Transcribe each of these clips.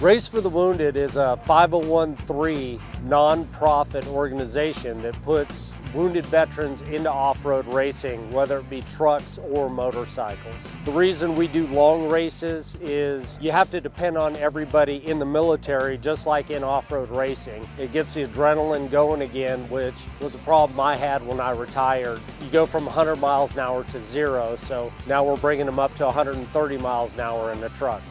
Race for the Wounded is a 501(c)(3 nonprofit organization that puts wounded veterans into off-road racing, whether it be trucks or motorcycles. The reason we do long races is you have to depend on everybody in the military, just like in off-road racing. It gets the adrenaline going again, which was a problem I had when I retired. You go from 100 miles an hour to 0, so now we're bringing them up to 130 miles an hour in the truck.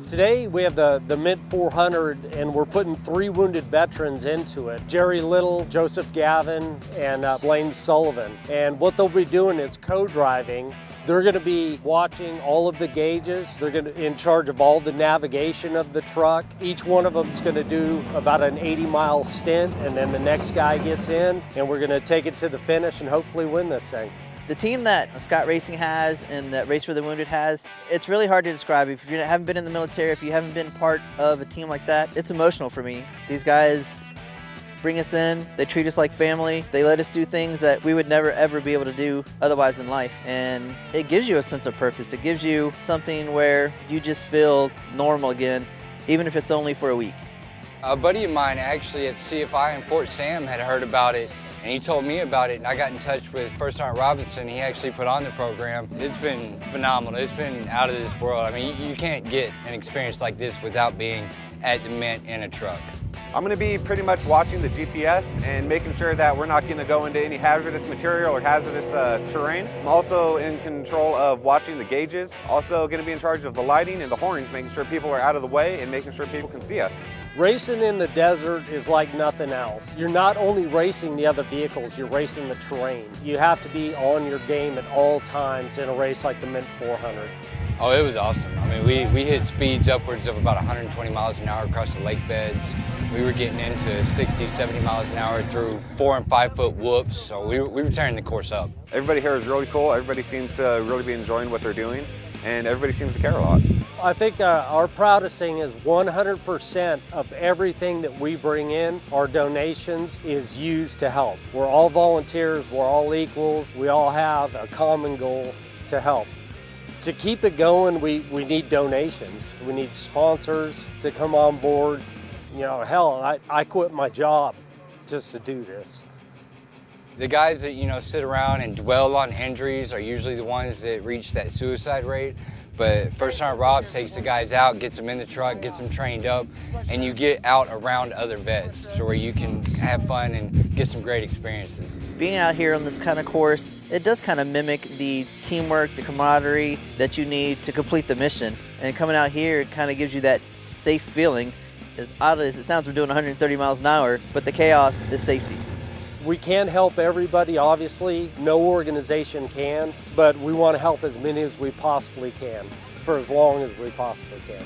Today we have the Mint 400 and we're putting 3 wounded veterans into it. Jerry Little, Joseph Gavin, and Blaine Sullivan. And what they'll be doing is co-driving. They're going to be watching all of the gauges. They're going to in charge of all the navigation of the truck. Each one of them is going to do about an 80-mile stint, and then the next guy gets in and we're going to take it to the finish and hopefully win this thing. The team that Scott Racing has and that Race for the Wounded has, it's really hard to describe. If you haven't been in the military, if you haven't been part of a team like that, it's emotional for me. These guys bring us in, they treat us like family, they let us do things that we would never ever be able to do otherwise in life. And it gives you a sense of purpose. It gives you something where you just feel normal again, even if it's only for a week. A buddy of mine actually at CFI in Fort Sam had heard about it, and he told me about it, and I got in touch with First Sergeant Robinson. He actually put on the program. It's been phenomenal. It's been out of this world. I mean, you can't get an experience like this without being at the Mint in a truck. I'm going to be pretty much watching the GPS and making sure that we're not going to go into any hazardous material or hazardous terrain. I'm also in control of watching the gauges. Also going to be in charge of the lighting and the horns, making sure people are out of the way and making sure people can see us. Racing in the desert is like nothing else. You're not only racing the other vehicles, you're racing the terrain. You have to be on your game at all times in a race like the Mint 400. Oh, it was awesome. I mean, we hit speeds upwards of about 120 miles an hour across the lake beds. We were getting into 60, 70 miles an hour through 4- and 5-foot whoops, so we were tearing the course up. Everybody here is really cool. Everybody seems to really be enjoying what they're doing, and everybody seems to care a lot. I think our proudest thing is 100% of everything that we bring in, our donations, is used to help. We're all volunteers, we're all equals, we all have a common goal to help. To keep it going, we need donations. We need sponsors to come on board. You know, hell, I quit my job just to do this. The guys that, sit around and dwell on injuries are usually the ones that reach that suicide rate. But First Sergeant Rob takes the guys out, gets them in the truck, gets them trained up, and you get out around other vets so where you can have fun and get some great experiences. Being out here on this kind of course, it does kind of mimic the teamwork, the camaraderie that you need to complete the mission. And coming out here, it kind of gives you that safe feeling. As odd as it sounds, we're doing 130 miles an hour, but the chaos is safety. We can't help everybody, obviously. No organization can, but we want to help as many as we possibly can for as long as we possibly can.